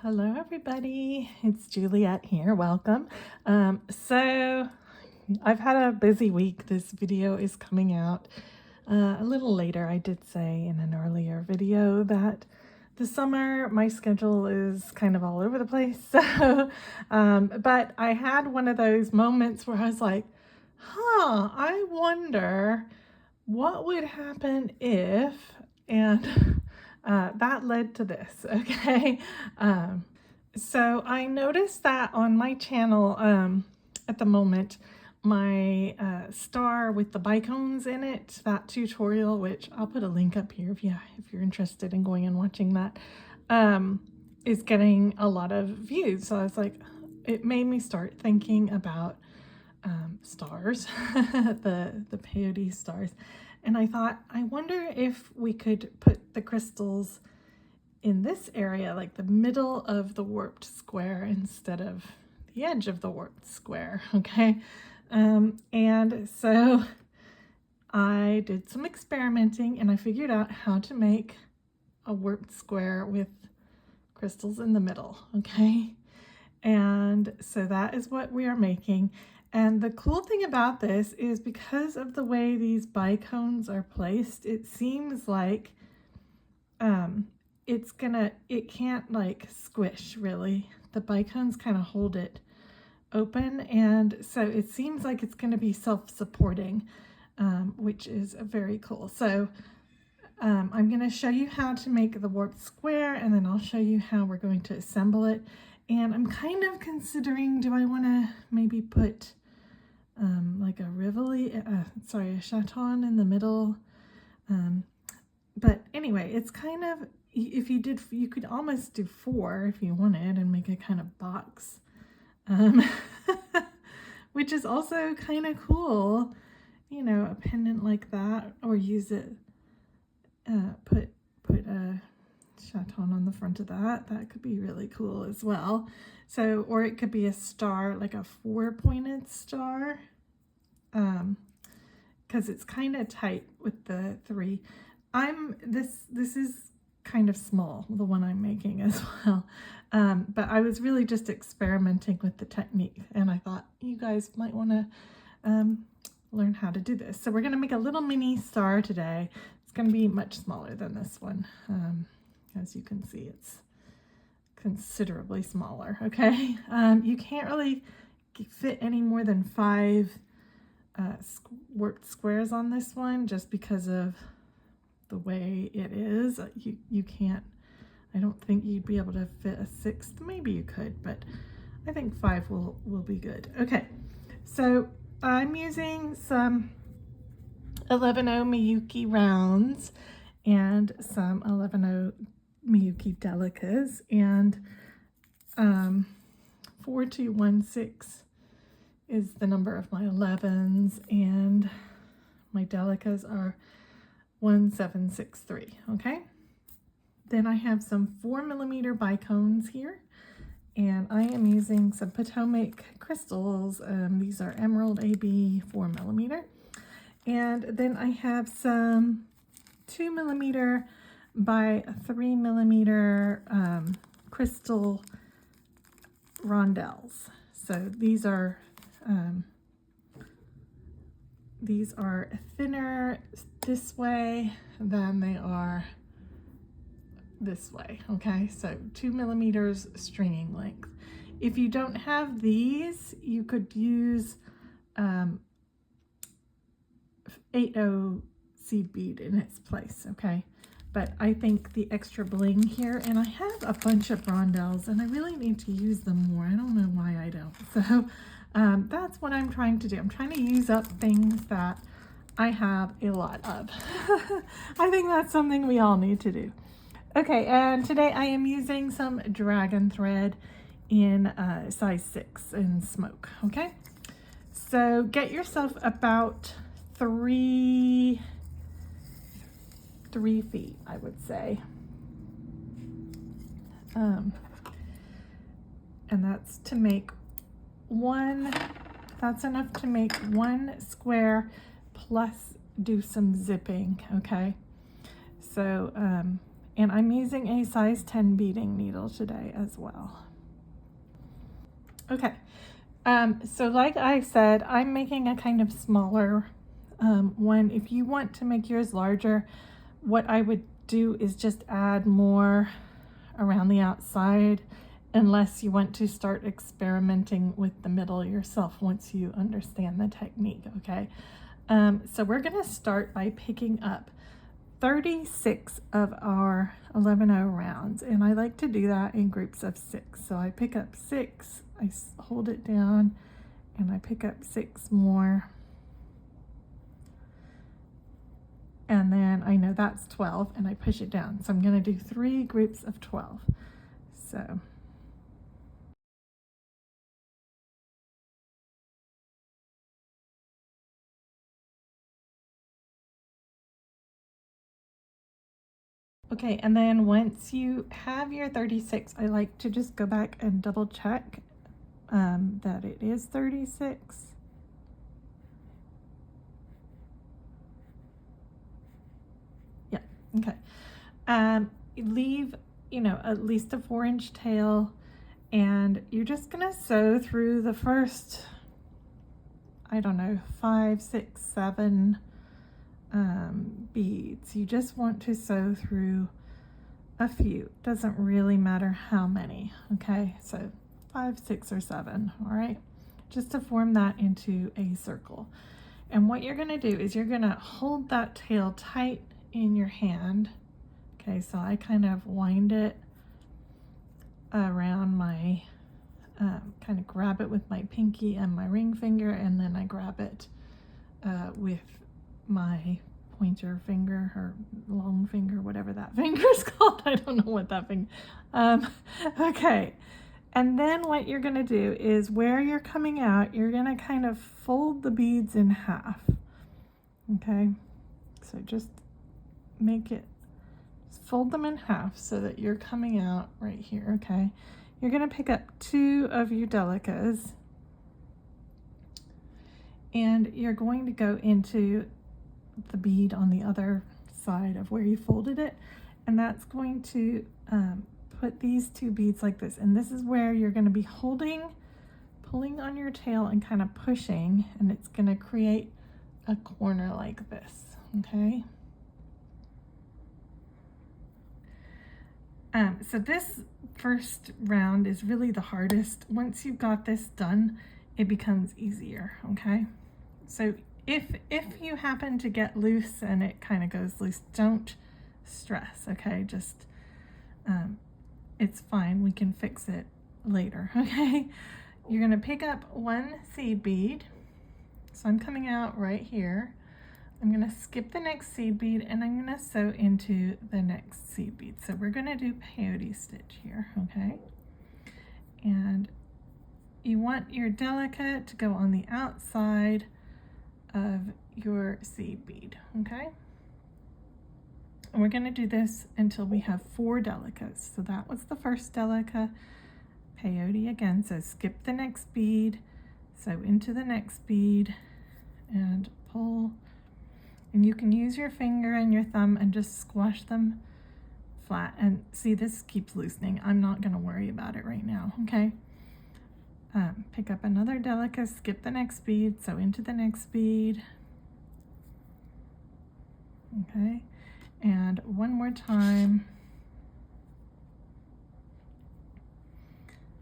Hello everybody, it's Juliet here, welcome. So I've had a busy week. This video is coming out a little later. I did say in an earlier video that this summer my schedule is kind of all over the place. So, but I had one of those moments where I was like, I wonder what would happen if, and that led to this, okay? So I noticed that on my channel at the moment, my star with the Bicones in it, that tutorial, which I'll put a link up here if you're interested in going and watching that, is getting a lot of views. So I was like, it made me start thinking about stars, the peyote stars. And I thought, I wonder if we could put the crystals in this area, like the middle of the warped square instead of the edge of the warped square, okay? And so I did some experimenting and I figured out how to make a warped square with crystals in the middle, okay? And so that is what we are making. And the cool thing about this is because of the way these bicones are placed, it seems like it can't like squish really. The bicones kind of hold it open, and so it seems like it's going to be self-supporting, which is very cool. So I'm going to show you how to make the warped square, and then I'll show you how we're going to assemble it. And I'm kind of considering, do I want to maybe put like a Chaton in the middle? But anyway, it's kind of, you could almost do 4 if you wanted and make a kind of box, which is also kind of cool, you know, a pendant like that, or use it, put a Chaton on the front of that. That could be really cool as well. So, or it could be a star, like a 4-pointed star, because it's kind of tight with the 3. This is kind of small, the one I'm making as well. But I was really just experimenting with the technique, and I thought you guys might want to learn how to do this. So we're going to make a little mini star today. It's going to be much smaller than this one. As you can see, it's considerably smaller, okay? You can't really fit any more than 5 warped squares on this one, just because of the way it is. You can't, I don't think you'd be able to fit a 6th. Maybe you could, but I think 5 will be good. Okay, so I'm using some 11.0 Miyuki rounds and some 11.0 Miyuki Delicas, and 4216 is the number of my 11s, and my Delicas are 1763, okay? Then I have some 4mm bicones here, and I am using some Potomac crystals. These are Emerald AB 4mm. And then I have some 2mm by 3mm crystal Rondelles. So these are thinner this way than they are this way, okay? So 2mm stringing length. If you don't have these, you could use 8.0 seed bead in its place, okay? But I think the extra bling here, and I have a bunch of Rondelles and I really need to use them more. I don't know why I don't. So that's what I'm trying to do. I'm trying to use up things that I have a lot of. I think that's something we all need to do. Okay, and today I am using some Dragonthread in size 6 in smoke, okay? So get yourself about 3 feet, I would say. And that's to make that's enough to make 1 square plus do some zipping, okay? So And I'm using a size 10 beading needle today as well. Okay, so like I said, I'm making a kind of smaller one. If you want to make yours larger, what I would do is just add more around the outside, unless you want to start experimenting with the middle yourself once you understand the technique, okay? So we're gonna start by picking up 36 of our 11-0 rounds, and I like to do that in groups of 6. So I pick up 6, I hold it down, and I pick up 6 more. And then I know that's 12, and I push it down. So I'm going to do 3 groups of 12. So okay, and then once you have your 36, I like to just go back and double check that it is 36. Yeah, okay. Leave, you know, at least a 4-inch tail, and you're just gonna sew through the first, I don't know, 5, 6, 7 beads. You just want to sew through a few. Doesn't really matter how many, okay? So 5, 6, or 7, all right? Just to form that into a circle. And what you're gonna do is you're gonna hold that tail tight in your hand. Okay, so I kind of wind it around my, kind of grab it with my pinky and my ring finger, and then I grab it with my pointer finger or long finger, whatever that finger is called. I don't know what that finger. Okay, and then what you're gonna do is where you're coming out, you're gonna kind of fold the beads in half. Okay, so just make it, fold them in half so that you're coming out right here. Okay, you're gonna pick up 2 of your Delicas, and you're going to go into the bead on the other side of where you folded it, and that's going to put these 2 beads like this, and this is where you're going to be holding, pulling on your tail and kind of pushing, and it's going to create a corner like this. Okay, so this first round is really the hardest. Once you've got this done, it becomes easier. Okay, so if you happen to get loose and it kind of goes loose, don't stress. Okay, just it's fine, we can fix it later. Okay, you're gonna pick up 1 seed bead, so I'm coming out right here. I'm gonna skip the next seed bead, and I'm gonna sew into the next seed bead. So we're gonna do peyote stitch here. Okay, and you want your Delica to go on the outside of your seed bead. Okay, and we're going to do this until we have 4 Delicas. So that was the first Delica. Peyote again, so skip the next bead, sew into the next bead, and pull. And you can use your finger and your thumb and just squash them flat. And see, this keeps loosening. I'm not going to worry about it right now. Okay, pick up another Delica, skip the next bead, sew into the next bead. Okay, and one more time,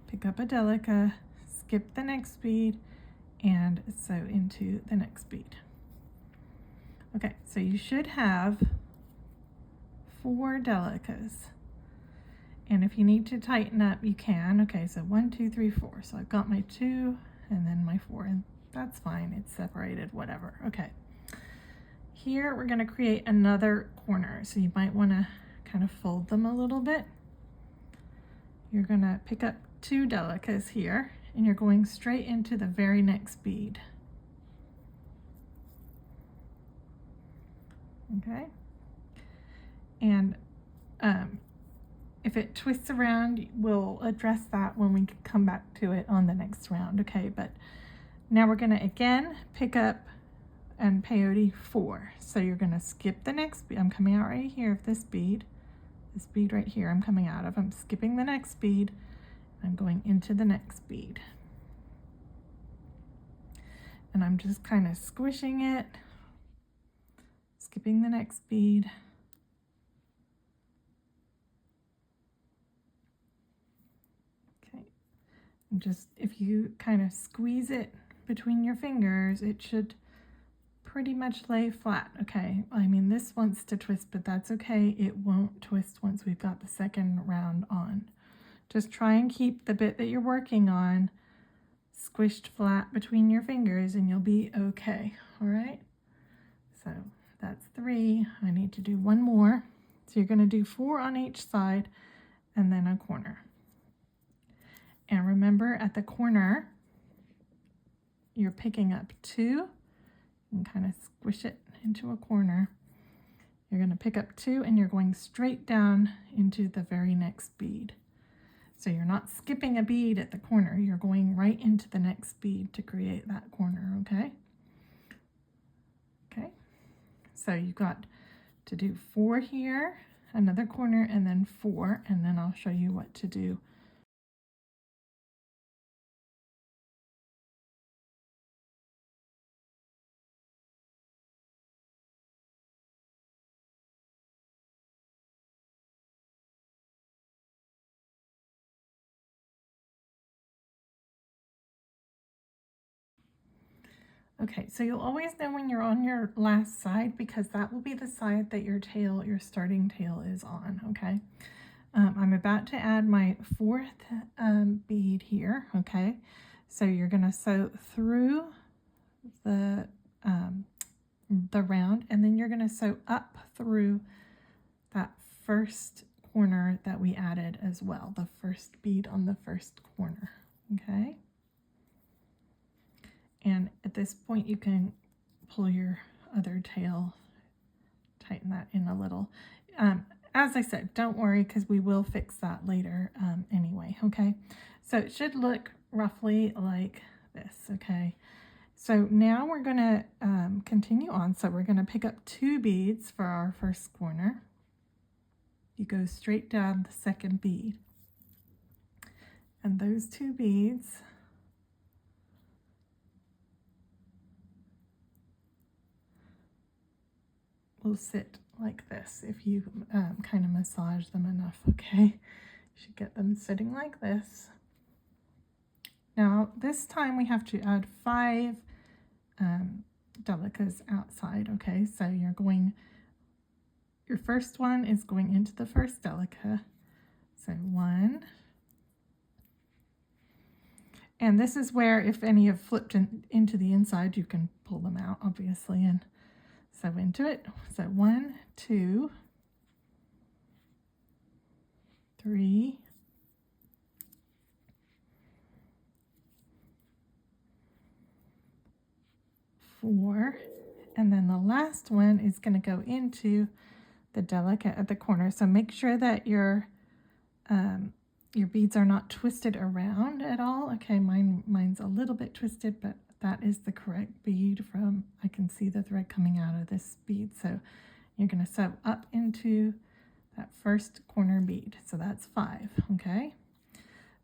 pick up a Delica, skip the next bead, and sew into the next bead. Okay, so you should have 4 Delicas, and if you need to tighten up, you can. Okay, so 1, 2, 3, 4. So I've got my 2 and then my 4, and that's fine, it's separated, whatever. Okay, here we're going to create another corner, so you might want to kind of fold them a little bit. You're going to pick up 2 Delicas here, and you're going straight into the very next bead. Okay, and if it twists around, we'll address that when we come back to it on the next round. Okay, but now we're going to again pick up and peyote 4. So you're going to skip the next bead. I'm coming out right here of this bead. this bead right here I'm coming out of. I'm skipping the next bead. I'm going into the next bead. And I'm just kind of squishing it, skipping the next bead. Okay, and just if you kind of squeeze it between your fingers, it should pretty much lay flat. Okay, I mean, this wants to twist, but that's okay. It won't twist once we've got the second round on. Just try and keep the bit that you're working on squished flat between your fingers and you'll be okay. All right, so that's 3. I need to do 1 more. So you're going to do 4 on each side and then a corner. And remember, at the corner you're picking up 2 and kind of squish it into a corner. You're going to pick up 2 and you're going straight down into the very next bead. So you're not skipping a bead at the corner, you're going right into the next bead to create that corner, okay? Okay, so you've got to do 4 here, another corner, and then 4, and then I'll show you what to do. Okay, so you'll always know when you're on your last side because that will be the side that your tail, your starting tail is on, okay? I'm about to add my 4th bead here, okay? So you're gonna sew through the round, and then you're gonna sew up through that first corner that we added as well, the first bead on the first corner, okay? And at this point you can pull your other tail, tighten that in a little. As I said, don't worry because we will fix that later anyway, okay? So it should look roughly like this, okay? So now we're going to continue on. So we're going to pick up 2 beads for our first corner. You go straight down the second bead. And those 2 beads will sit like this if you kind of massage them enough, okay? You should get them sitting like this. Now this time we have to add 5 Delicas outside, okay? So you're going, your first one is going into the first Delica. So 1. And this is where if any have flipped into the inside, you can pull them out, obviously, and sew into it. So 1, 2, 3, 4, and then the last one is going to go into the Delica at the corner. So make sure that your beads are not twisted around at all. Okay, mine's a little bit twisted, but that is the correct bead from, I can see the thread coming out of this bead. So you're going to sew up into that first corner bead. So that's 5, okay?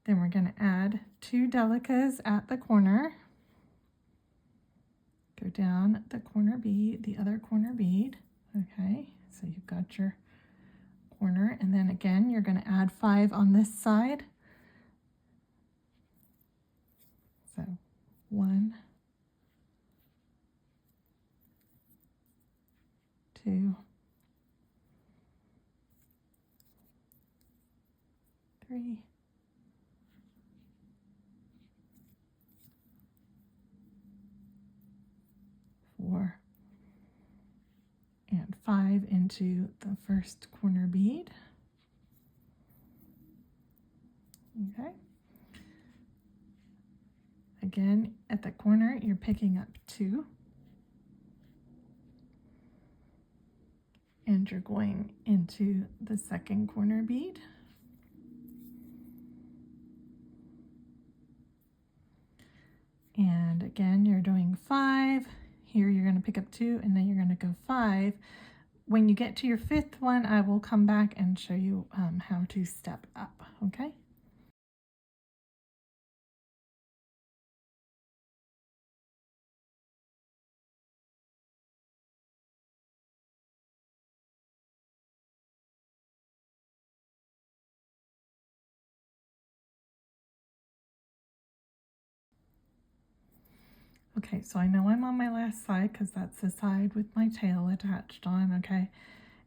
Then we're going to add 2 Delicas at the corner. Go down the corner bead, the other corner bead, okay? So you've got your corner, and then again, you're going to add 5 on this side. So 1, 2, 3, 4, and 5 into the first corner bead. Okay. Again, at the corner, you're picking up 2. And you're going into the second corner bead. And again, you're doing 5. Here you're going to pick up 2, and then you're going to go 5. when you get to your fifth one, I will come back and show you how to step up, okay? Okay, so I know I'm on my last side because that's the side with my tail attached on, okay?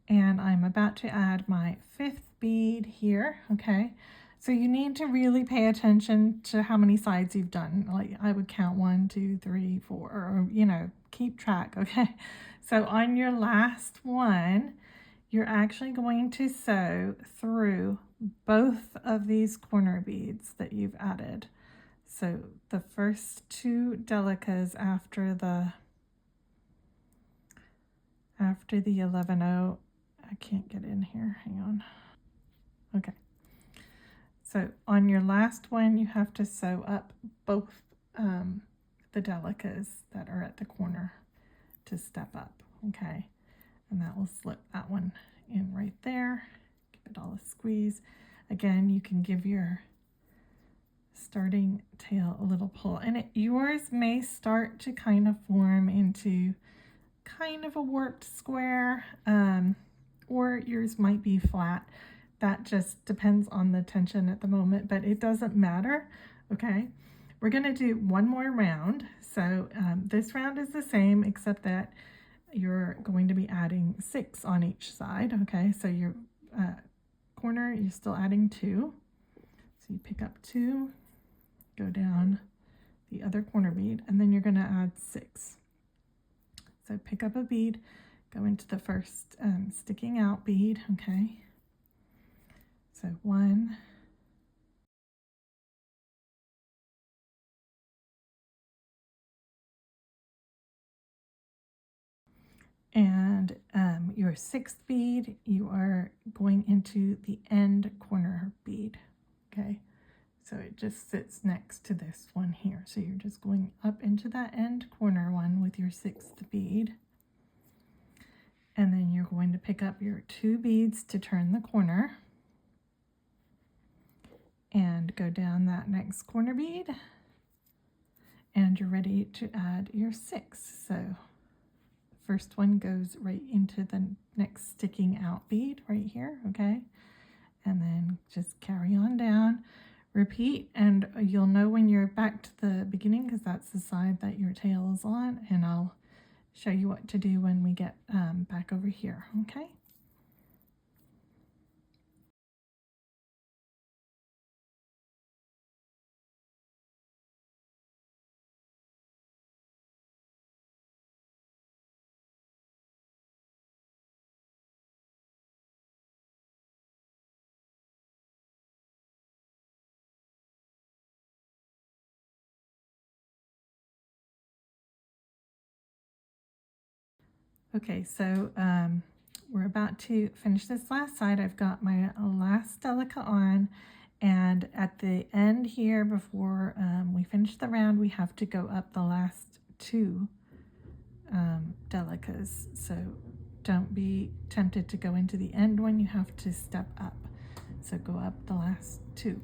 And I'm about to add my fifth bead here, okay? So you need to really pay attention to how many sides you've done. Like I would count 1, 2, 3, 4, or you know, keep track, okay? So on your last one, you're actually going to sew through both of these corner beads that you've added. So the first two Delicas after the 11-0, I can't get in here, hang on. Okay, so on your last one you have to sew up both the Delicas that are at the corner to step up, okay? And that will slip that one in right there. Give it all a squeeze. Again, you can give your starting tail a little pull, and yours may start to kind of form into kind of a warped square, or yours might be flat. That just depends on the tension at the moment, but it doesn't matter, okay? We're gonna do one more round. So this round is the same, except that you're going to be adding 6 on each side, okay? So your corner, you're still adding 2. So you pick up 2, go down the other corner bead, and then you're going to add 6. So pick up a bead, go into the first sticking out bead, okay? So 1, and your 6th bead, you are going into the end corner bead, okay? So it just sits next to this one here. So you're just going up into that end corner one with your 6th bead. And then you're going to pick up your 2 beads to turn the corner and go down that next corner bead. And you're ready to add your 6. So the first one goes right into the next sticking out bead right here, okay? And then just carry on down. Repeat, and you'll know when you're back to the beginning because that's the side that your tail is on, and I'll show you what to do when we get back over here, okay? Okay, so we're about to finish this last side. I've got my last Delica on, and at the end here, before we finish the round, we have to go up the last 2 Delicas. So don't be tempted to go into the end one, you have to step up. So go up the last 2.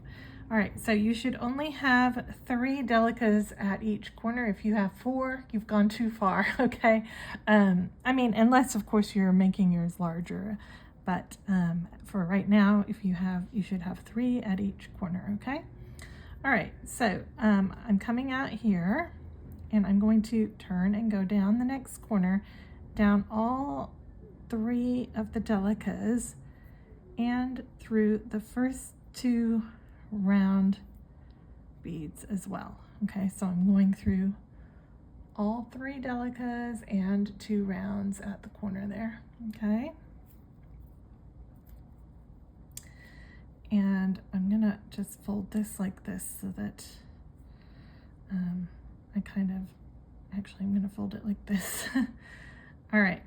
All right, so you should only have 3 Delicas at each corner. If you have 4, you've gone too far, okay? I mean, unless of course you're making yours larger, but for right now, if you should have 3 at each corner, okay? All right, so I'm coming out here, and I'm going to turn and go down the next corner, down all 3 of the Delicas, and through the first 2 round beads as well. Okay, so I'm going through all 3 Delicas and 2 rounds at the corner there. Okay, and I'm gonna just fold this like this so that I kind of, actually I'm gonna fold it like this. All right,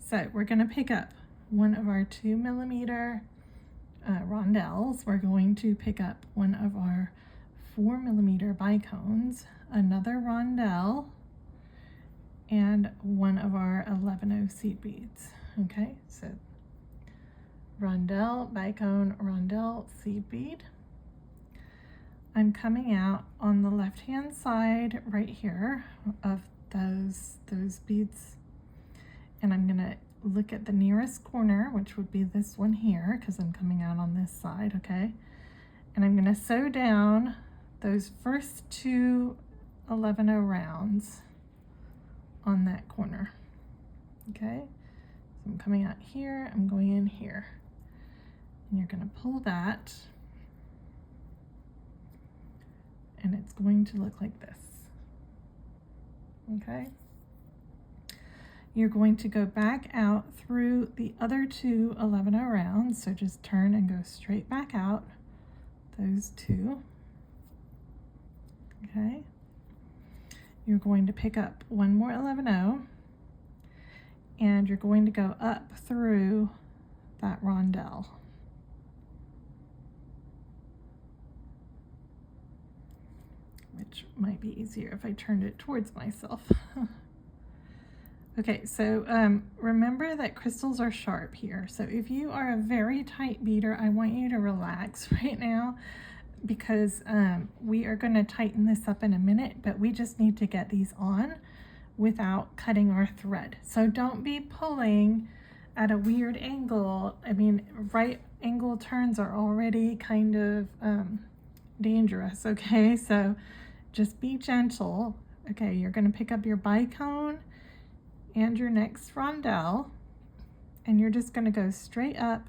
so we're gonna pick up one of our 2mm rondelles. We're going to pick up one of our 4mm bicones, another rondelle, and one of our 11-0 seed beads. Okay, so rondelle, bicone, rondelle, seed bead. I'm coming out on the left hand side right here of those beads, and I'm gonna look at the nearest corner, which would be this one here, because I'm coming out on this side, okay? And I'm gonna sew down those first two 11-0 rounds on that corner, okay? So I'm coming out here, I'm going in here, and you're gonna pull that, and it's going to look like this, okay? You're going to go back out through the other two 11-0 rounds, so just turn and go straight back out, those two, okay? You're going to pick up one more 11-0, and you're going to go up through that rondelle. Which might be easier if I turned it towards myself. Okay, so remember that crystals are sharp here. So if you are a very tight beader, I want you to relax right now, because we are going to tighten this up in a minute, but we just need to get these on without cutting our thread. So don't be pulling at a weird angle. I mean, right angle turns are already kind of dangerous, okay? So just be gentle. Okay, you're going to pick up your bicone and your next rondelle, and you're just going to go straight up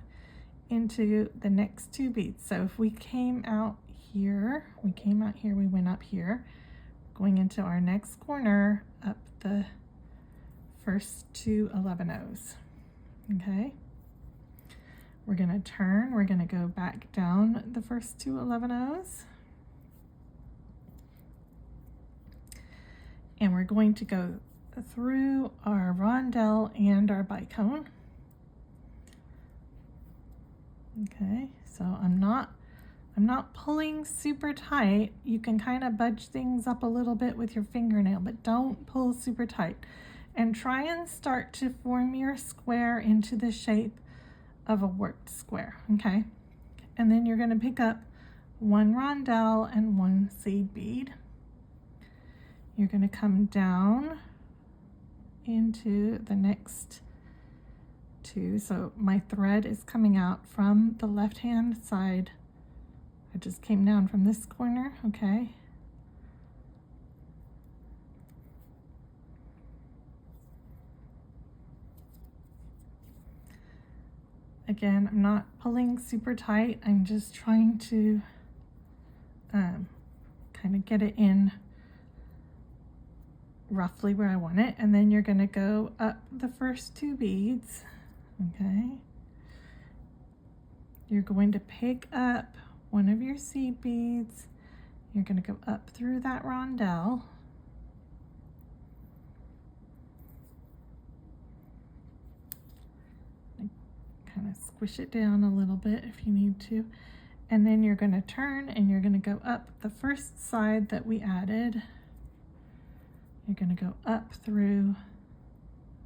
into the next two beads. So if we came out here, we went up here, going into our next corner up the first two 11-0s, okay? We're going to turn, we're going to go back down the first two 11-0s, and we're going to go through our rondelle and our bicone. Okay, so I'm not pulling super tight. You can kind of budge things up a little bit with your fingernail, but don't pull super tight. And try and start to form your square into the shape of a worked square, okay? And then you're going to pick up one rondelle and one seed bead. You're going to come down into the next two. So my thread is coming out from the left hand side. I just came down from this corner, okay? Again, I'm not pulling super tight. I'm just trying to kind of get it in roughly where I want it. And then you're going to go up the first two beads, okay? You're going to pick up one of your seed beads. You're going to go up through that rondelle. Kind of squish it down a little bit if you need to. And then you're going to turn and you're going to go up the first side that we added. You're going to go up through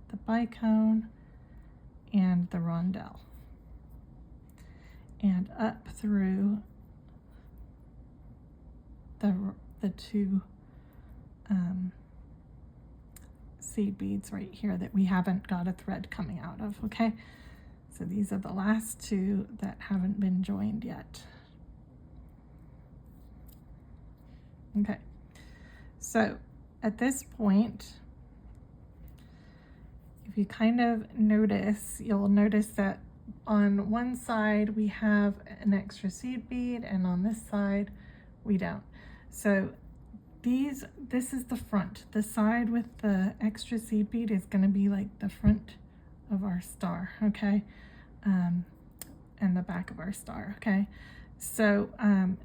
the bicone and the rondelle, and up through the two seed beads right here that we haven't got a thread coming out of, okay? So these are the last two that haven't been joined yet. Okay, so at this point, if you kind of notice, you'll notice that on one side we have an extra seed bead, and on this side we don't. So this is the front. The side with the extra seed bead is going to be like the front of our star, okay? And the back of our star, okay? So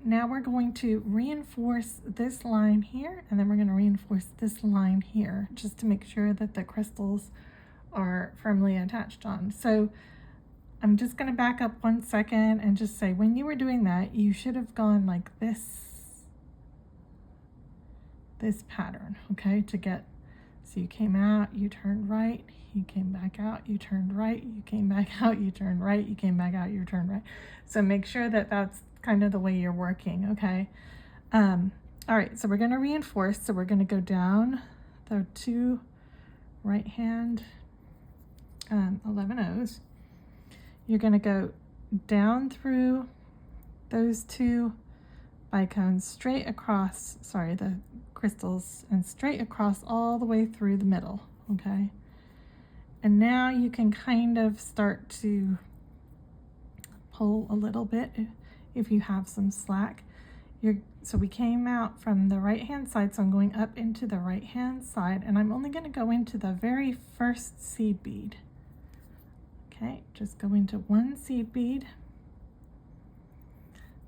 now we're going to reinforce this line here, and then we're going to reinforce this line here, just to make sure that the crystals are firmly attached on. So I'm just going to back up 1 second and just say, when you were doing that, you should have gone like this pattern, okay, to get So you came out, you turned right, you came back out, you turned right, you came back out, you turned right, you came back out, you turned right. So make sure that that's kind of the way you're working, okay? All right, so we're going to reinforce. So we're going to go down the 2 right hand 11 O's. You're going to go down through those 2 bicones straight across, sorry, the crystals, and straight across all the way through the middle, okay? And now you can kind of start to pull a little bit if you have some slack. So we came out from the right hand side, so I'm going up into the right hand side, and I'm only going to go into the very first seed bead. Okay, just go into 1 seed bead.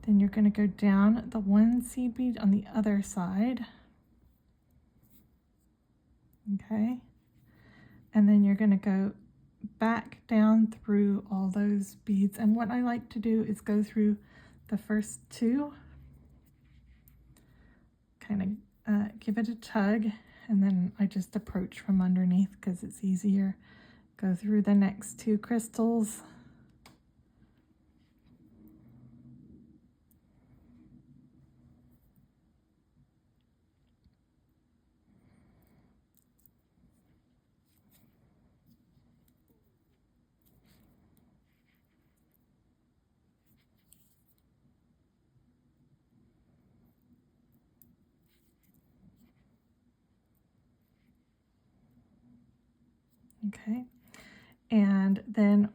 Then you're going to go down the 1 seed bead on the other side. Okay, and then you're going to go back down through all those beads. And what I like to do is go through the first 2, kind of give it a tug, and then I just approach from underneath because it's easier. Go through the next 2 crystals. Okay, and then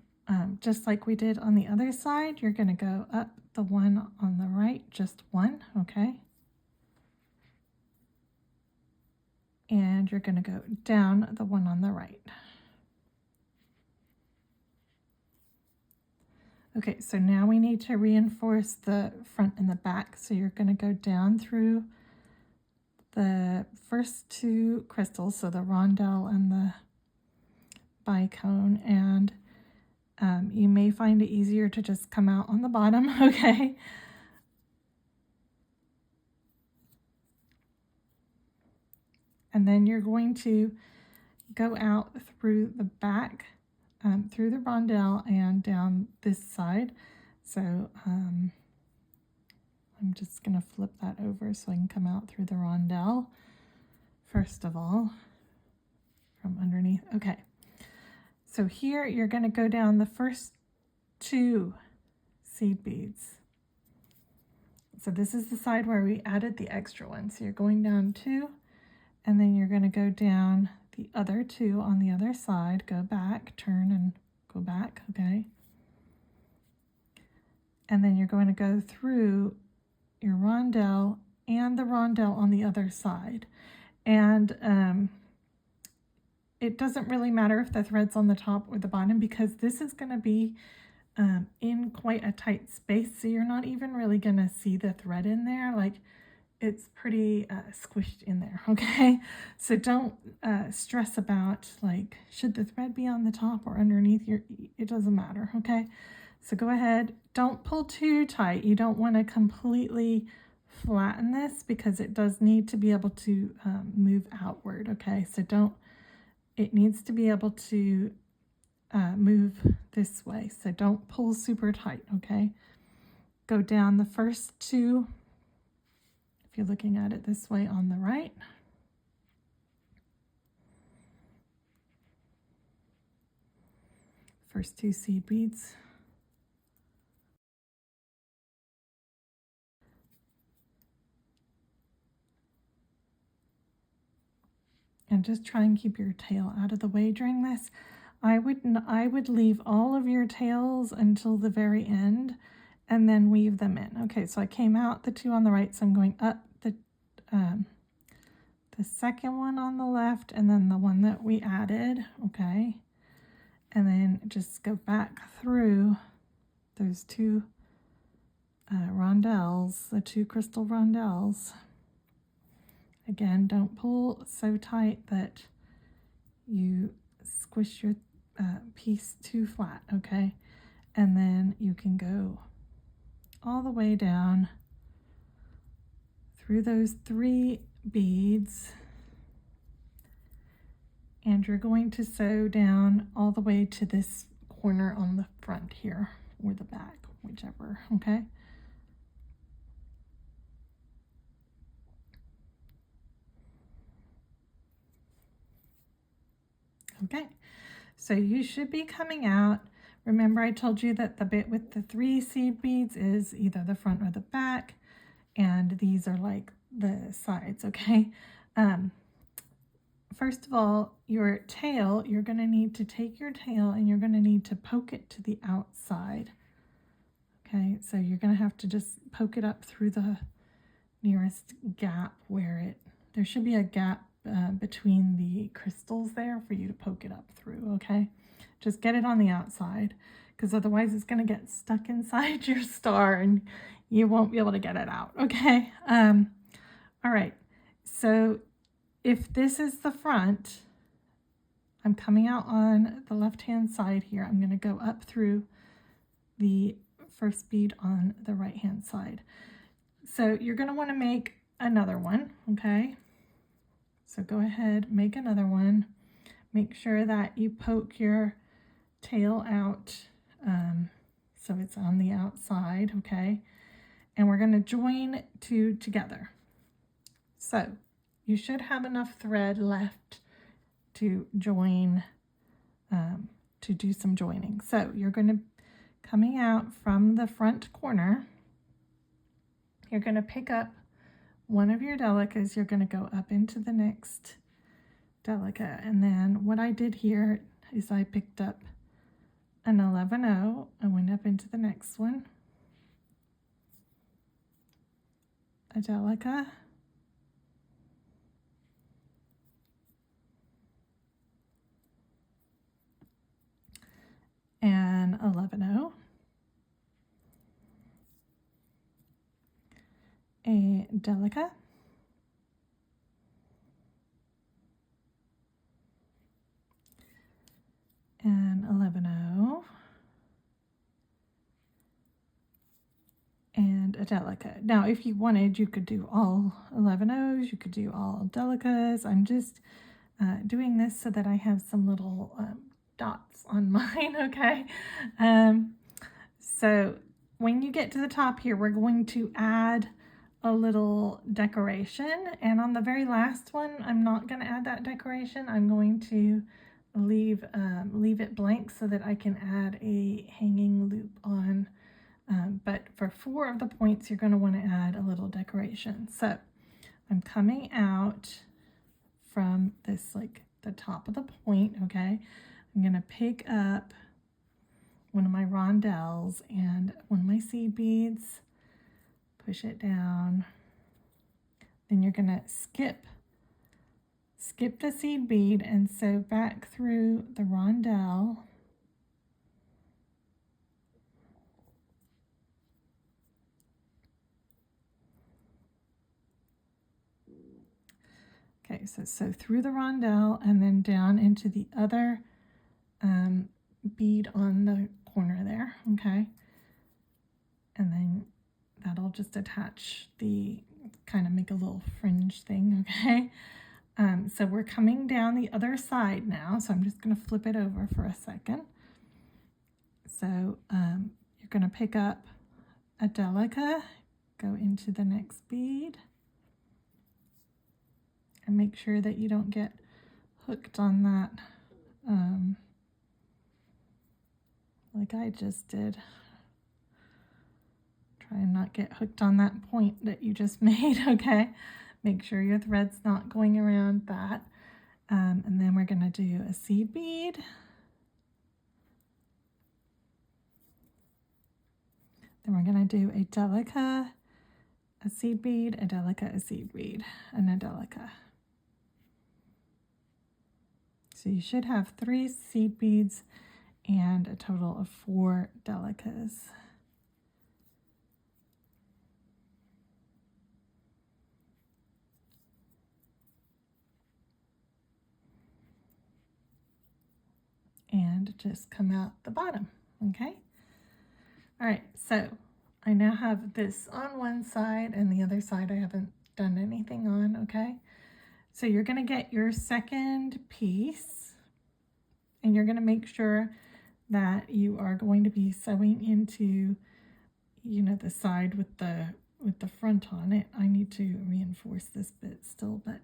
just like we did on the other side, you're going to go up the 1 on the right, just 1, okay? And you're going to go down the 1 on the right. Okay, so now we need to reinforce the front and the back. So you're going to go down through the first 2 crystals, so the rondelle and the bicone, and you may find it easier to just come out on the bottom, okay? And then you're going to go out through the back, through the rondelle and down this side. So I'm just going to flip that over so I can come out through the rondelle first of all from underneath. Okay, so here you're going to go down the first 2 seed beads. So this is the side where we added the extra one. So you're going down 2, and then you're going to go down the other 2 on the other side, go back, turn and go back, okay? And then you're going to go through your rondelle and the rondelle on the other side. And it doesn't really matter if the thread's on the top or the bottom, because this is going to be in quite a tight space, so you're not even really going to see the thread in there. Like, it's pretty squished in there, okay? So don't stress about, like, should the thread be on the top or underneath? It doesn't matter, okay? So go ahead, don't pull too tight. You don't want to completely flatten this because it does need to be able to move outward, okay? So it needs to be able to move this way. So don't pull super tight, okay? Go down the first 2, if you're looking at it this way, on the right. First 2 seed beads. And just try and keep your tail out of the way during this. I would leave all of your tails until the very end and then weave them in. Okay, so I came out the 2 on the right, so I'm going up the second one on the left and then the one that we added, okay? And then just go back through those 2 rondelles, the 2 crystal rondelles. Again, don't pull so tight that you squish your piece too flat, okay? And then you can go all the way down through those 3 beads and you're going to sew down all the way to this corner on the front here, or the back, whichever, okay? Okay, so you should be coming out. Remember I told you that the bit with the 3 seed beads is either the front or the back, and these are like the sides, okay? First of all, your tail, you're going to need to take your tail and you're going to need to poke it to the outside. Okay, so you're going to have to just poke it up through the nearest gap where there should be a gap between the crystals there for you to poke it up through, okay? Just get it on the outside, because otherwise it's going to get stuck inside your star and you won't be able to get it out, okay? All right, so if this is the front, I'm coming out on the left-hand side here. I'm going to go up through the first bead on the right-hand side. So you're going to want to make another one, okay? So go ahead, make another one. Make sure that you poke your tail out so it's on the outside, okay? And we're going to join 2 together. So you should have enough thread left to join, to do some joining. So you're going to, coming out from the front corner, you're going to pick up one of your Delicas. You're going to go up into the next Delica. And then what I did here is I picked up an 11-0 and went up into the next one, a Delica, and 11-0, a Delica, and 11-0, and a Delica. Now, if you wanted, you could do all 11-0s, you could do all Delicas. I'm just doing this so that I have some little dots on mine, okay? So when you get to the top here, we're going to add a little decoration, and on the very last one, I'm not going to add that decoration. I'm going to leave it blank so that I can add a hanging loop on. But for 4 of the points, you're going to want to add a little decoration. So I'm coming out from this, like the top of the point, okay? I'm going to pick up one of my rondelles and one of my seed beads, push it down. Then you're going to skip the seed bead and sew back through the rondelle. Okay, so sew through the rondelle and then down into the other bead on the corner there, okay? And then that'll just attach the, kind of make a little fringe thing, okay? So we're coming down the other side now, so I'm just going to flip it over for a second. So you're going to pick up a Delica, go into the next bead, and make sure that you don't get hooked on that like I just did. Try and not get hooked on that point that you just made, okay? Make sure your thread's not going around that. And then we're going to do a seed bead. Then we're going to do a Delica, a seed bead, a Delica, a seed bead, and a Delica. So you should have 3 seed beads and a total of 4 Delicas. And just come out the bottom, okay? All right, so I now have this on one side and the other side I haven't done anything on, okay? So you're gonna get your second piece And you're going to make sure that you are going to be sewing into, you know, the side with the front on it. I need to reinforce this bit still, but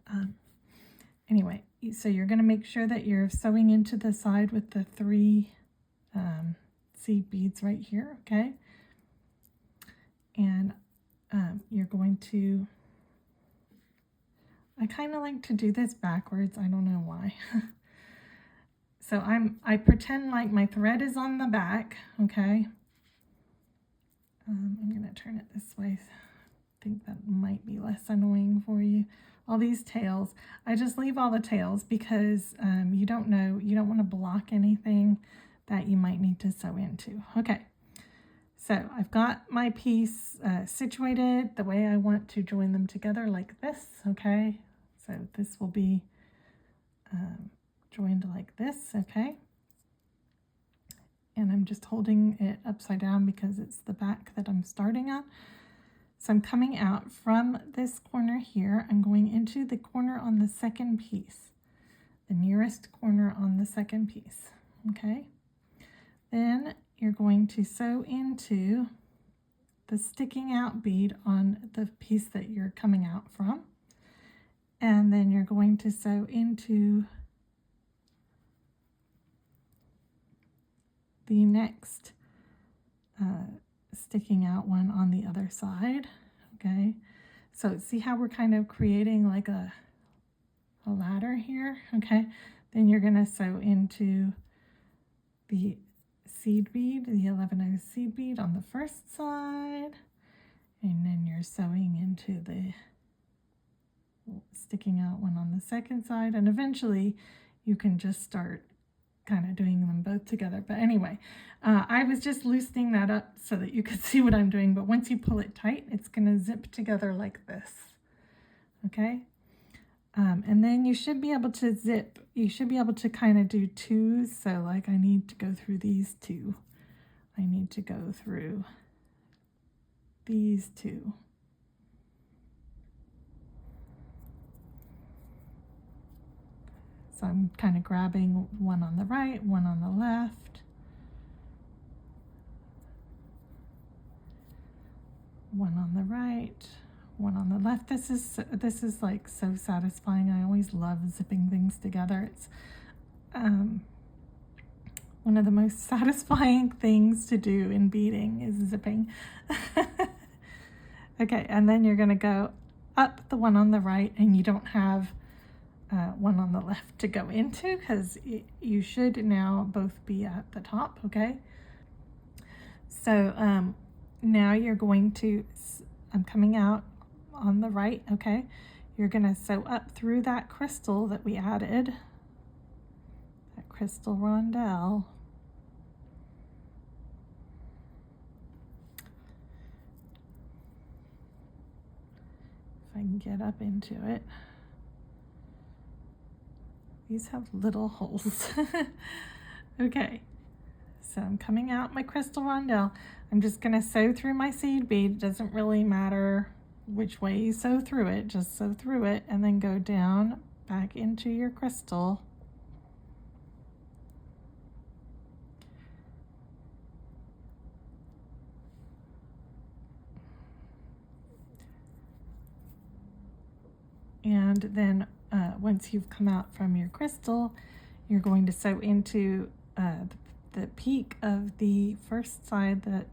anyway, so you're going to make sure that you're sewing into the side with the 3 seed beads right here, okay? And you're going to, I kind of like to do this backwards. I don't know why. So I pretend like my thread is on the back, okay? I'm going to turn it this way. I think that might be less annoying for you. All these tails, I just leave all the tails because you don't know, you don't want to block anything that you might need to sew into. Okay, so I've got my piece situated the way I want to join them together, like this, okay? So this will be joined like this, okay? And I'm just holding it upside down because it's the back that I'm starting on. So I'm coming out from this corner here. I'm going into the corner on the second piece, the nearest corner on the second piece, okay? Then you're going to sew into the sticking out bead on the piece that you're coming out from. And then you're going to sew into the next sticking out one on the other side, okay? So see how we're kind of creating like a ladder here, okay? Then you're gonna sew into the seed bead, the 11 seed bead on the first side, and then you're sewing into the sticking out one on the second side, and eventually you can just start kind of doing them both together. But anyway, I was just loosening that up so that you could see what I'm doing, but once you pull it tight, it's going to zip together like this, okay? And then you should be able to zip, you should be able to kind of do 2s. So like I need to go through these 2. I need to go through these 2. So I'm kind of grabbing one on the right, one on the left, one on the right, one on the left. This is like so satisfying. I always love zipping things together. It's one of the most satisfying things to do in beading is zipping. Okay, and then you're going to go up the one on the right, and you don't have one on the left to go into because you should now both be at the top, okay? So now you're going to, I'm coming out on the right, okay? You're gonna sew up through that crystal that we added, that crystal rondelle. If I can get up into it. These have little holes. Okay, so I'm coming out my crystal rondelle. I'm just gonna sew through my seed bead. It doesn't really matter which way you sew through it, just sew through it and then go down back into your crystal. And then once you've come out from your crystal, you're going to sew into the peak of the first side,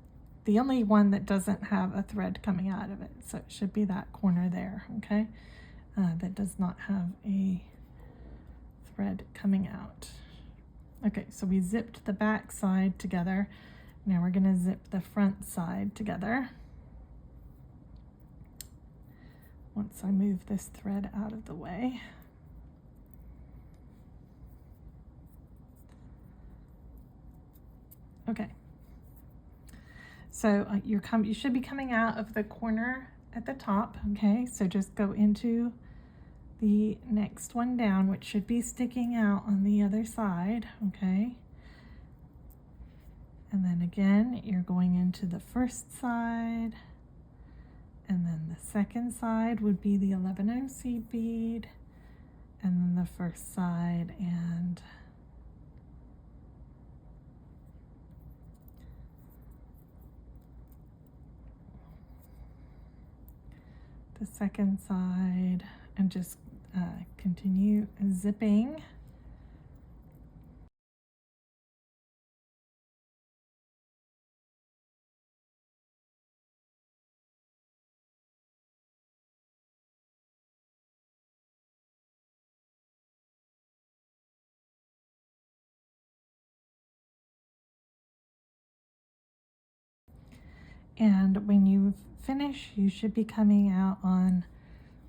the only one that doesn't have a thread coming out of it. So it should be that corner there, okay? That does not have a thread coming out. Okay, so we zipped the back side together. Now we're gonna zip the front side together. Once I move this thread out of the way. Okay. So you should be coming out of the corner at the top, okay? So just go into the next one down, which should be sticking out on the other side, okay? And then again, you're going into the first side, and then the second side would be the 11 seed bead, and then the first side and the second side and just continue zipping. And when you finish, you should be coming out on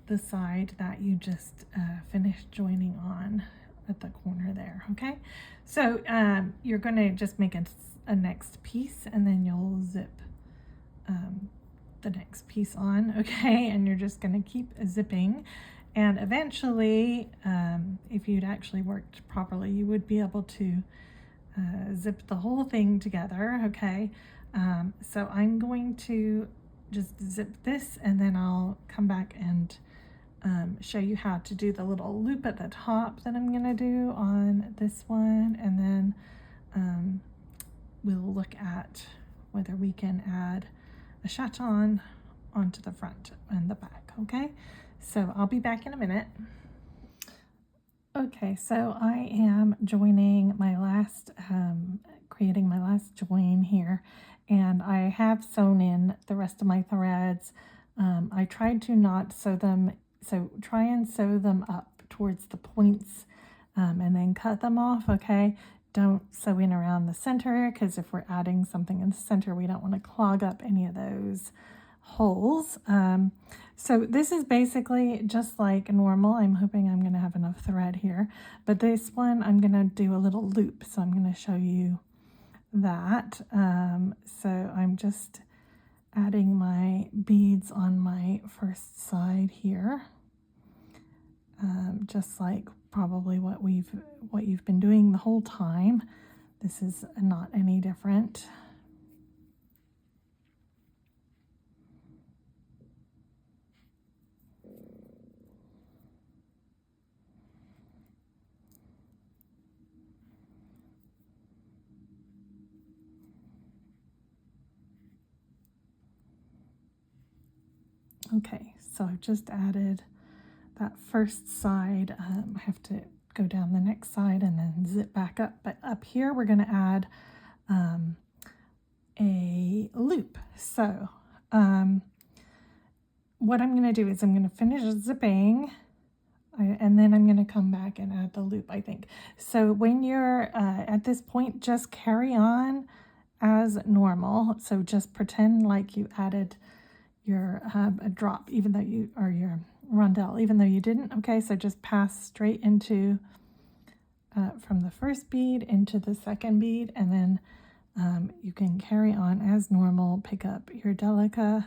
the side that you just finished joining on at the corner there. Okay, so you're going to just make a next piece, and then you'll zip the next piece on. Okay, and you're just going to keep zipping, and eventually if you'd actually worked properly, you would be able to zip the whole thing together. Okay, so I'm going to just zip this, and then I'll come back and show you how to do the little loop at the top that I'm gonna do on this one, and then we'll look at whether we can add a chaton onto the front and the back. Okay, so I'll be back in a minute. Okay, so I am joining my last, creating my last join here, and I have sewn in the rest of my threads. I tried to not sew them, so try and sew them up towards the points and then cut them off. Okay, don't sew in around the center, because if we're adding something in the center, we don't want to clog up any of those holes. So this is basically just like normal. I'm hoping I'm going to have enough thread here, but this one I'm going to do a little loop, so I'm going to show you that. So I'm just adding my beads on my first side here, just like probably what you've been doing the whole time. This is not any different. Okay, so I've just added that first side. I have to go down the next side and then zip back up, but up here we're going to add a loop. So what I'm going to do is I'm going to finish zipping, and then I'm going to come back and add the loop, I think. So when you're at this point, just carry on as normal. So just pretend like you added your a drop, even though you, or your rondelle, even though you didn't. Okay, so just pass straight into from the first bead into the second bead, and then you can carry on as normal. Pick up your Delica,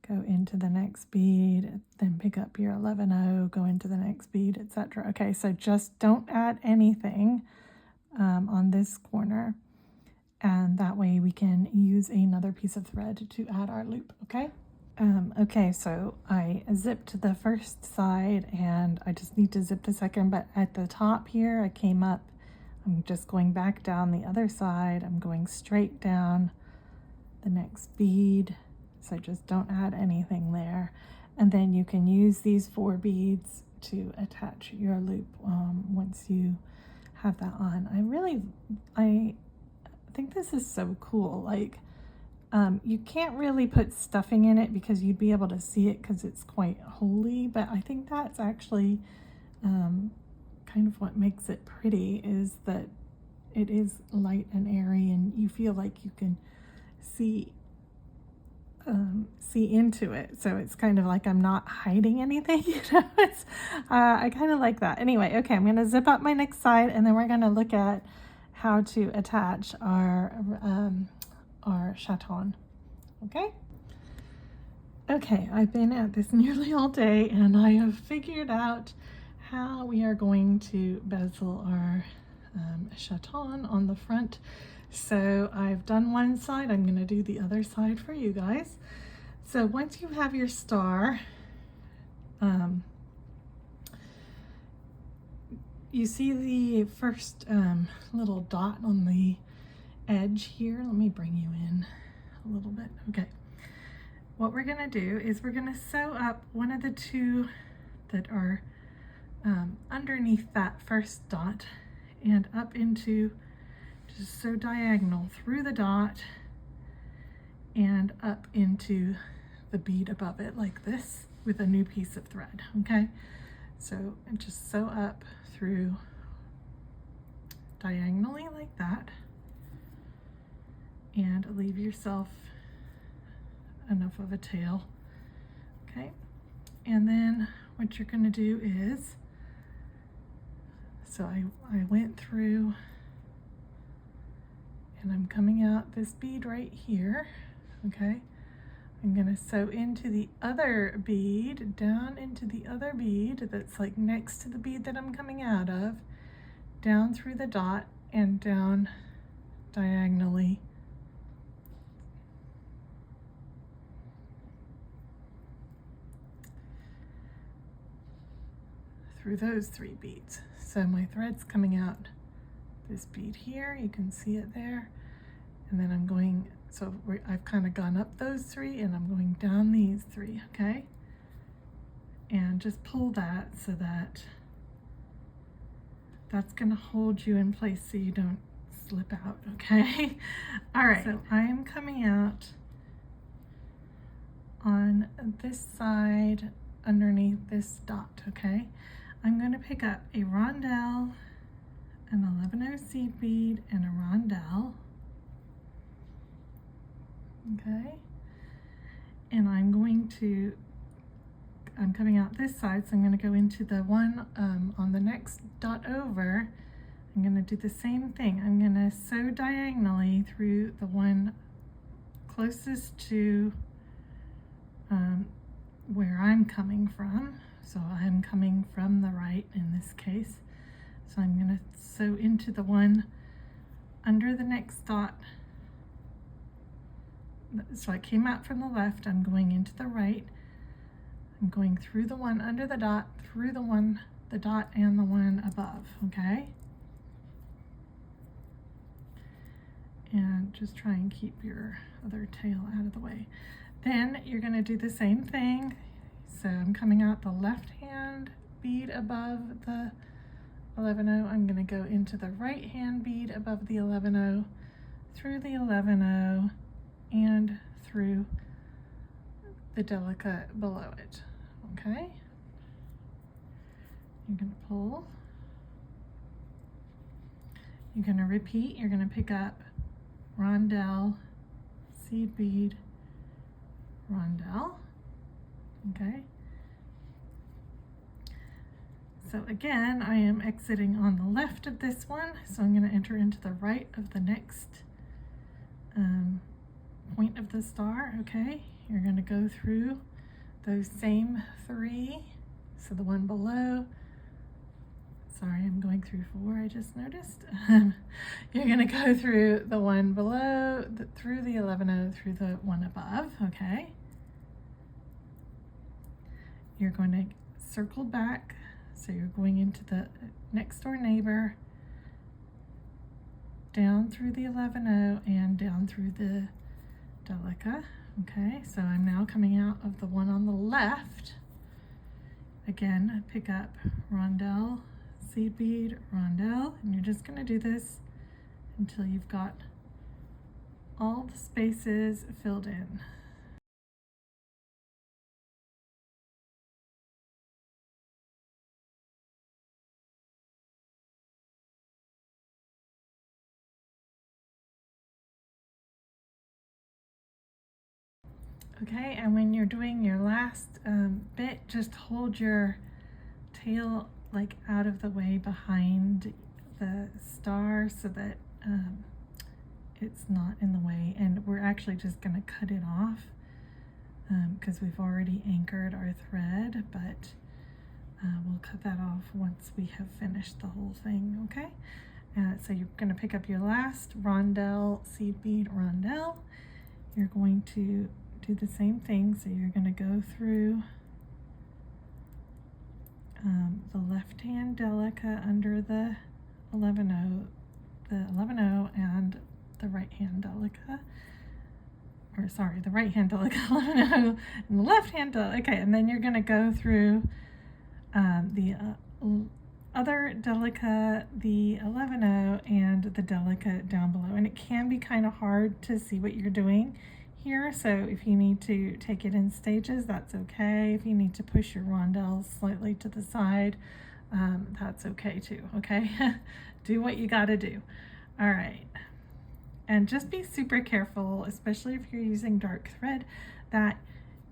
go into the next bead, then pick up your 11-0, go into the next bead, etc. Okay, so just don't add anything on this corner, and that way we can use another piece of thread to add our loop. Okay. Okay, so I zipped the first side, and I just need to zip the second, but at the top here I came up. I'm just going back down the other side. I'm going straight down the next bead, so just don't add anything there. And then you can use these 4 beads to attach your loop once you have that on. I think this is so cool. Like, you can't really put stuffing in it because you'd be able to see it because it's quite holy, but I think that's actually kind of what makes it pretty, is that it is light and airy, and you feel like you can see into it. So it's kind of like I'm not hiding anything, you know. It's I kind of like that. Anyway, okay, I'm going to zip up my next side, and then we're going to look at how to attach our chaton. Okay, I've been at this nearly all day, and I have figured out how we are going to bezel our chaton on the front. So I've done one side, I'm going to do the other side for you guys. So once you have your star, you see the first little dot on the edge here. Let me bring you in a little bit. Okay, what we're going to do is we're going to sew up one of the two that are underneath that first dot and up into, just sew diagonal through the dot and up into the bead above it like this with a new piece of thread. Okay, so just sew up through diagonally like that and leave yourself enough of a tail. Okay, and then what you're going to do is, so I went through and I'm coming out this bead right here. Okay, I'm going to sew into the other bead, down into the other bead that's like next to the bead that I'm coming out of, down through the dot and down diagonally through those three beads. So my thread's coming out this bead here, you can see it there, and then I'm going, so I've kind of gone up those three and I'm going down these three. Okay, and just pull that so that that's going to hold you in place so you don't slip out. Okay, all right, so I am coming out on this side underneath this dot. Okay, I'm going to pick up a rondelle, an 11-0 seed bead, and a rondelle. Okay, and I'm coming out this side, so I'm going to go into the one on the next dot over. I'm going to do the same thing. I'm going to sew diagonally through the one closest to where I'm coming from. So I'm coming from the right in this case. So I'm going to sew into the one under the next dot. So I came out from the left, I'm going into the right. I'm going through the one under the dot, through the dot and the one above. Okay, and just try and keep your other tail out of the way. Then you're going to do the same thing. So I'm coming out the left hand bead above the 11-0. I'm going to go into the right hand bead above the 11-0, through the 11-0, and through the Delica below it. Okay, you're going to pull, you're going to repeat, you're going to pick up rondelle, seed bead, rondelle. Okay, so again I am exiting on the left of this one, so I'm going to enter into the right of the next point of the star. Okay, you're going to go through those same three, so the one below, sorry I'm going through four, I just noticed. You're going to go through the one below, through the 11-0, through the one above. Okay, you're going to circle back, so you're going into the next door neighbor, down through the 11-0 and down through the Delica. Okay, so I'm now coming out of the one on the left. Again, pick up rondelle, seed bead, rondelle, and you're just going to do this until you've got all the spaces filled in. Okay, and when you're doing your last bit, just hold your tail like out of the way behind the star so that it's not in the way, and we're actually just going to cut it off because we've already anchored our thread, but we'll cut that off once we have finished the whole thing. Okay, so you're going to pick up your last rondelle, seed bead, rondelle. You're going to do the same thing, so you're going to go through the left hand Delica under the 11-0, and the right hand Delica, or sorry, the right hand Delica 11-0 and the left hand Delica. Okay, and then you're going to go through the other Delica, the 11-0, and the Delica down below. And it can be kind of hard to see what you're doing here, so if you need to take it in stages, that's okay. If you need to push your rondelles slightly to the side, that's okay too, okay? Do what you gotta do. All right. And just be super careful, especially if you're using dark thread, that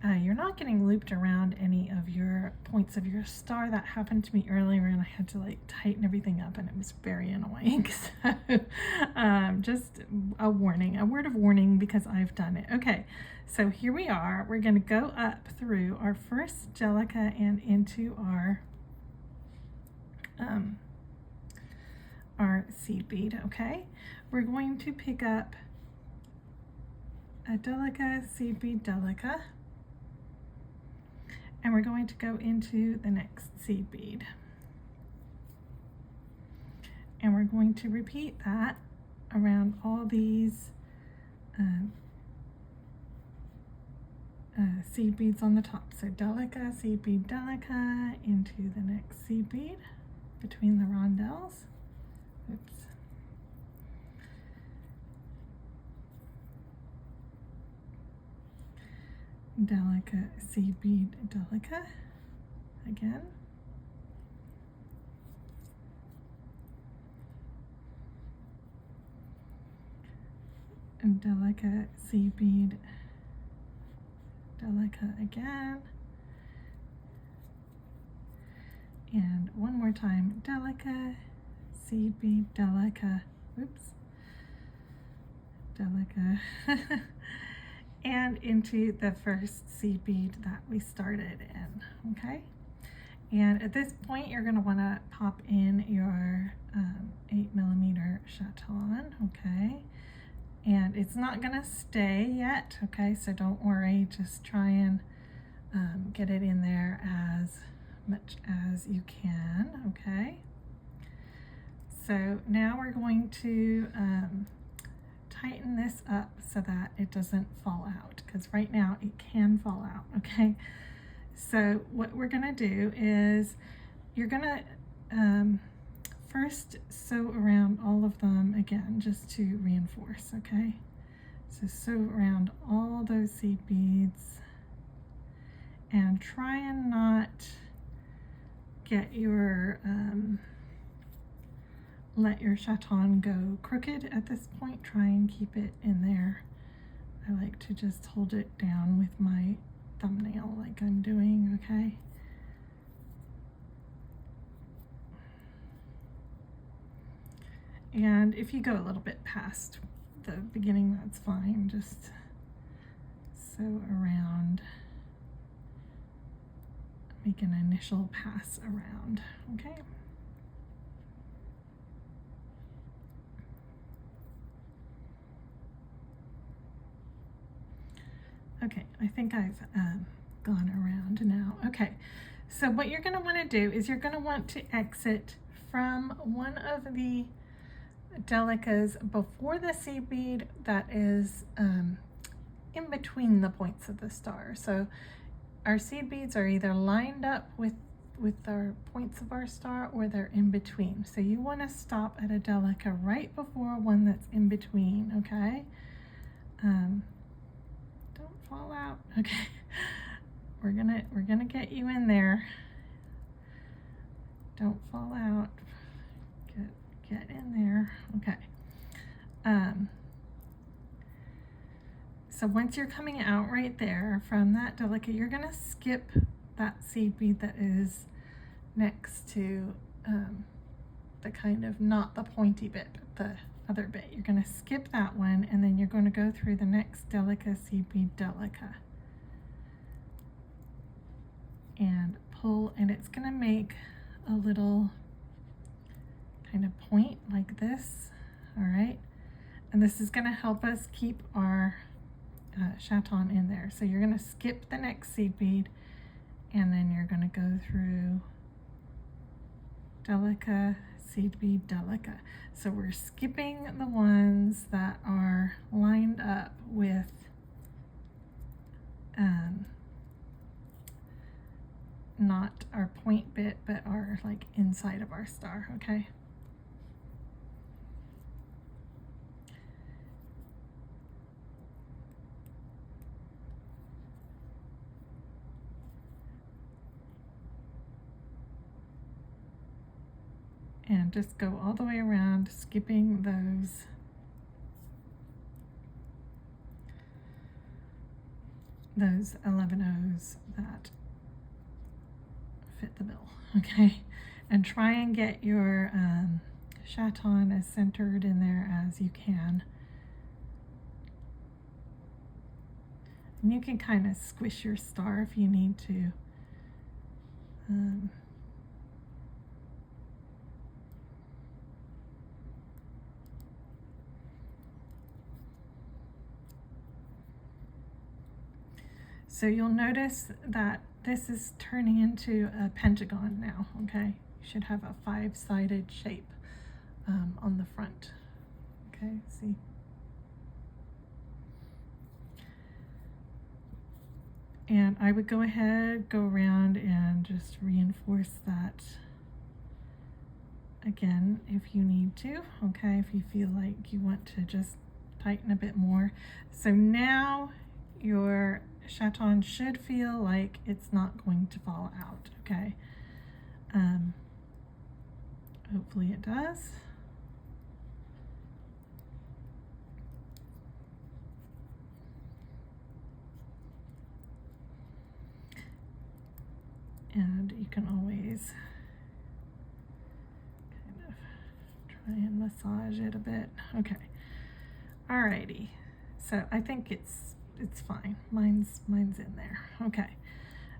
you're not getting looped around any of your points of your star. That happened to me earlier and I had to like tighten everything up and it was very annoying. So just a warning, a word of warning, because I've done it. Okay, so here we are. We're going to go up through our first Delica and into our seed bead. Okay, we're going to pick up a Delica, seed bead, Delica, and we're going to go into the next seed bead. And we're going to repeat that around all these seed beads on the top. So Delica, seed bead, Delica, into the next seed bead between the rondelles. Oops. Delica, seed bead, Delica again. And Delica, seed bead, Delica again. And one more time, Delica, seed bead, Delica, oops, Delica, and into the first seed bead that we started in, okay? And at this point, you're gonna wanna pop in your 8mm Chaton, okay? And it's not gonna stay yet, okay? So don't worry, just try and get it in there as much as you can, okay? So now we're going to tighten this up so that it doesn't fall out, because right now it can fall out, okay? So what we're gonna do is you're gonna first sew around all of them again, just to reinforce, okay? So sew around all those seed beads and try and not get your let your Chaton go crooked at this point. Try and keep it in there. I like to just hold it down with my thumbnail like I'm doing, okay? And if you go a little bit past the beginning, that's fine. Just sew around, make an initial pass around, okay? Okay, I think I've gone around now. Okay, so what you're going to want to do is you're going to want to exit from one of the Delicas before the seed bead that is in between the points of the star. So our seed beads are either lined up with our points of our star or they're in between. So you want to stop at a Delica right before one that's in between, okay? Fall out. Okay, we're gonna get you in there. Don't fall out. Get in there. Okay. So once you're coming out right there from that Delica, you're gonna skip that seed bead that is next to the kind of not the pointy bit, but the other bit. You're going to skip that one, and then you're going to go through the next Delica, seed bead, Delica, and pull, and it's going to make a little kind of point like this. All right, and this is going to help us keep our Chaton in there. So you're going to skip the next seed bead, and then you're going to go through Delica, seed bead, Delica. So we're skipping the ones that are lined up with not our point bit, but our like inside of our star, okay? And just go all the way around, skipping those those 11 O's that fit the bill, okay? And try and get your Chaton as centered in there as you can. And you can kind of squish your star if you need to. So you'll notice that this is turning into a pentagon now, okay? You should have a 5-sided shape on the front, okay? See? And I would go ahead, go around and just reinforce that again if you need to, okay? If you feel like you want to just tighten a bit more. So now your Chaton should feel like it's not going to fall out, okay? Hopefully it does. And you can always kind of try and massage it a bit. Okay, alrighty. So I think it's fine. Mine's in there. Okay.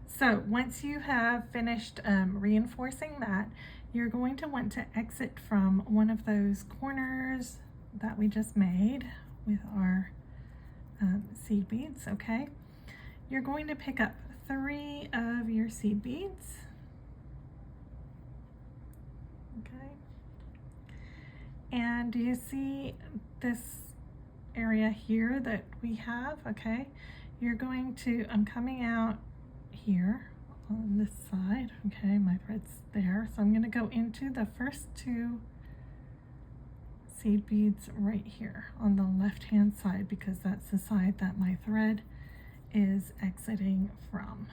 So once you have finished reinforcing that, you're going to want to exit from one of those corners that we just made with our seed beads, okay? You're going to pick up 3 of your seed beads, okay? And do you see this area here that we have, okay? You're going to, I'm coming out here on this side, okay? My thread's there, so I'm going to go into the first 2 seed beads right here on the left hand side, because that's the side that my thread is exiting from.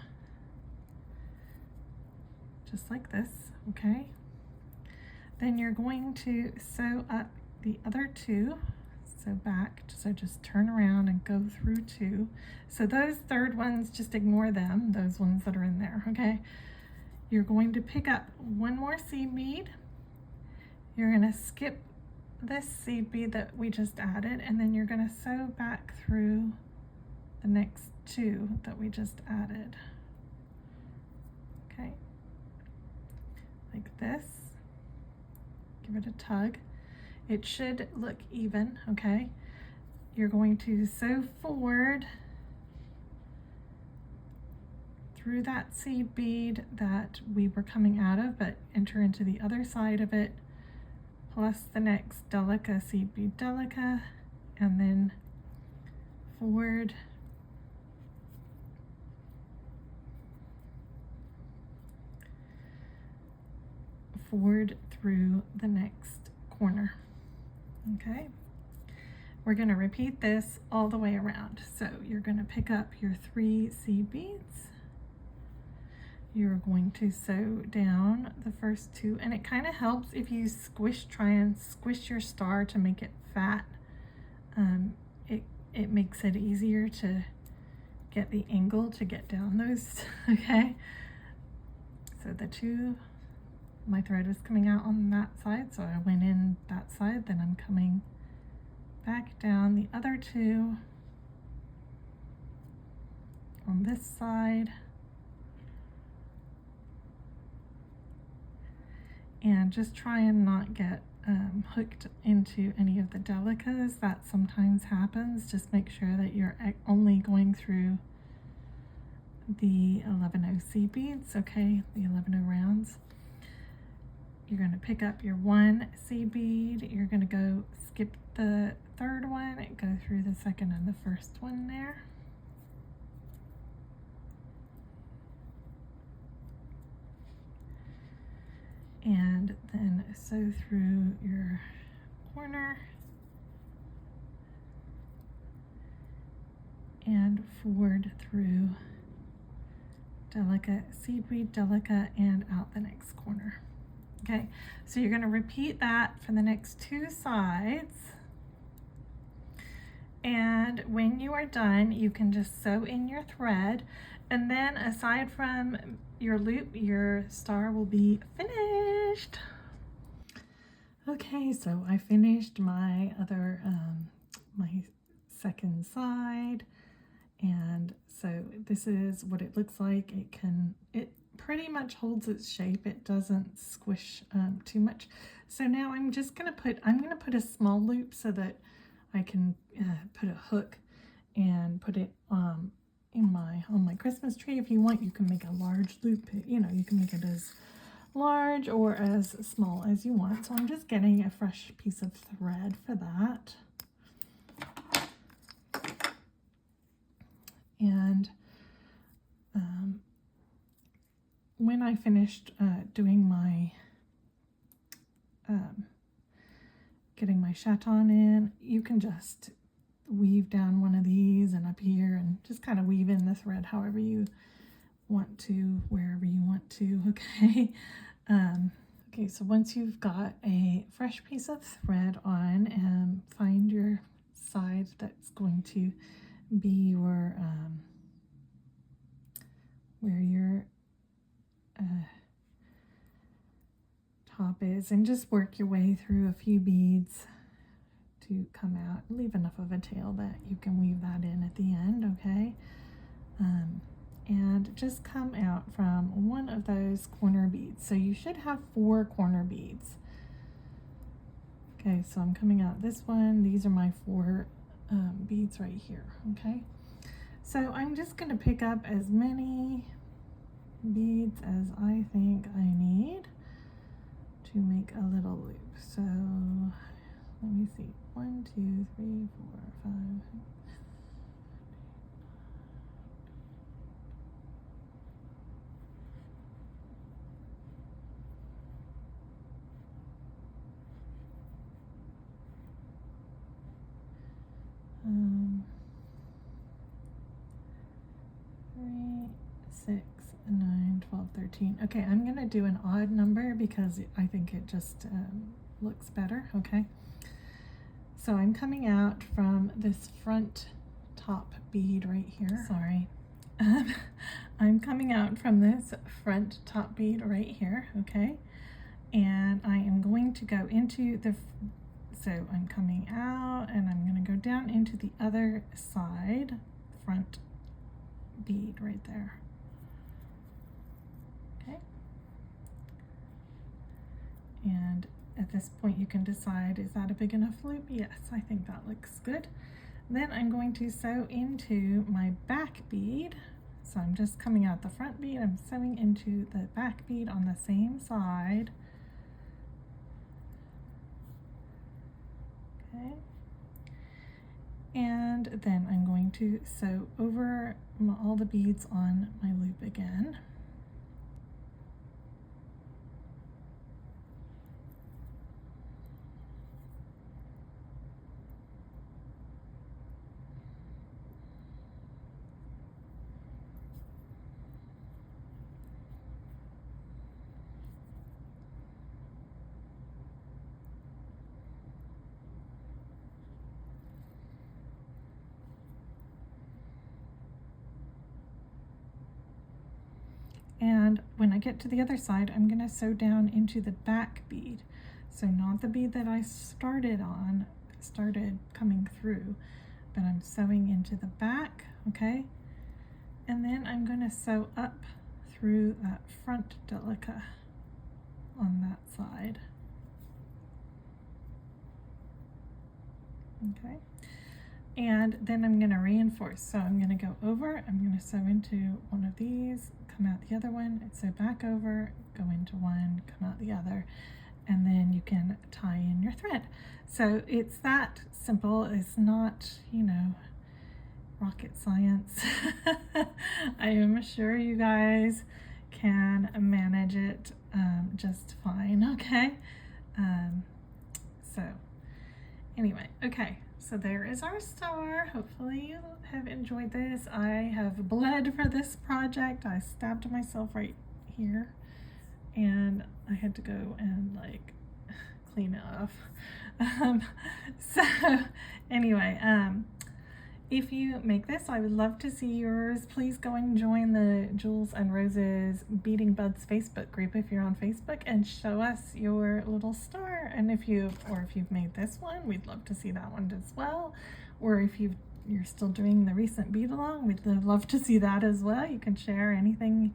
Just like this, okay? Then you're going to sew up the other 2. So back, so just turn around and go through 2. So those third ones, just ignore them, those ones that are in there, okay? You're going to pick up 1 more seed bead. You're going to skip this seed bead that we just added, and then you're going to sew back through the next 2 that we just added. Okay, like this. Give it a tug. It should look even, okay? You're going to sew forward through that seed bead that we were coming out of, but enter into the other side of it, plus the next Delica seed bead Delica, and then forward through the next corner. Okay, we're going to repeat this all the way around. So you're going to pick up your 3 seed beads. You're going to sew down the first 2, and it kind of helps if you try and squish your star to make it fat. It makes it easier to get the angle to get down those, okay? So the 2, my thread was coming out on that side, so I went in that side, then I'm coming back down the other 2 on this side, and just try and not get hooked into any of the Delicas. That sometimes happens. Just make sure that you're only going through the 11 seed beads, okay, the 11 rounds. You're going to pick up your 1 seed bead, you're going to go skip the 3rd one and go through the 2nd and the 1st one there. and then sew through your corner and forward through Delica, seedweed, Delica, and out the next corner. Okay, so you're going to repeat that for the next 2 sides. And when you are done, you can just sew in your thread, and then aside from your loop, your star will be finished. Okay, so I finished my other, my second side, and so this is what it looks like. It pretty much holds its shape. It doesn't squish too much. So now I'm gonna put a small loop so that I can put a hook and put it on my Christmas tree. If you want, you can make a large loop. You know, you can make it as large or as small as you want. So I'm just getting a fresh piece of thread for that. And when I finished doing my getting my Chaton in, you can just weave down one of these and up here and just kind of weave in the thread however you want to, wherever you want to. Okay. Okay, so once you've got a fresh piece of thread on, find your side that's going to be your where your top is, and just work your way through a few beads to come out. Leave enough of a tail that you can weave that in at the end. Okay, and just come out from one of those corner beads. So you should have 4 corner beads. Okay, so I'm coming out this one. These are my 4 beads right here. Okay, so I'm just going to pick up as many beads as I think I need to make a little loop. So let me see, 1, 2, 3, 4, 5. Three, 6, 9, 12, 13. Okay, I'm gonna do an odd number because I think it just looks better. Okay, so I'm coming out from this front top bead right here. Sorry. I'm coming out from this front top bead right here. Okay, and I am going to go into the, so I'm coming out and I'm going to go down into the other side front bead right there. Okay, and at this point you can decide, is that a big enough loop? Yes, I think that looks good. Then I'm going to sew into my back bead. So I'm just coming out the front bead, I'm sewing into the back bead on the same side. Okay, and then I'm going to sew over all the beads on my loop again. And when I get to the other side, I'm going to sew down into the back bead. So not the bead that I started coming through, but I'm sewing into the back. Okay, and then I'm going to sew up through that front Delica on that side. Okay, and then I'm going to reinforce. So I'm going to go over, I'm going to sew into one of these, come out the other one, and sew back over, go into one, come out the other, and then you can tie in your thread. So it's that simple. It's not, you know, rocket science. I am sure you guys can manage it just fine, okay? So anyway, okay, so there is our star. Hopefully you have enjoyed this. I have bled for this project. I stabbed myself right here and I had to go and like clean it off. So anyway, if you make this, I would love to see yours. Please go and join the Jules and Rose's Beading Buds Facebook group if you're on Facebook, and show us your little star. And if you've made this one, we'd love to see that one as well. Or if you're still doing the recent bead along, we'd love to see that as well. You can share anything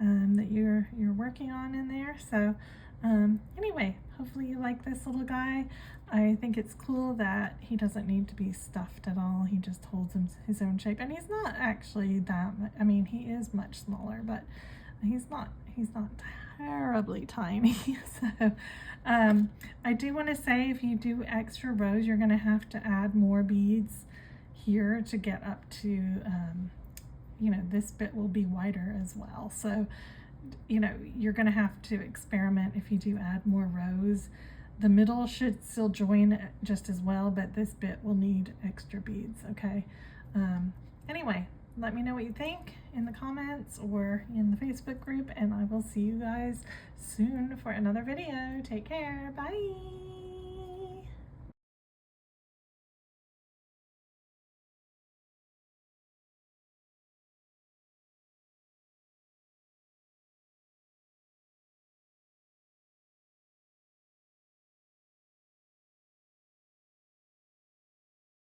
that you're working on in there. So anyway, hopefully you like this little guy. I think it's cool that he doesn't need to be stuffed at all. He just holds his own shape, and he's not actually that much, I mean, he is much smaller, but he's not terribly tiny. So I do want to say, if you do extra rows, you're going to have to add more beads here to get up to you know, this bit will be wider as well. So you know, you're going to have to experiment if you do add more rows. The middle should still join just as well, but this bit will need extra beads, okay? Anyway, let me know what you think in the comments or in the Facebook group, and I will see you guys soon for another video. Take care. Bye.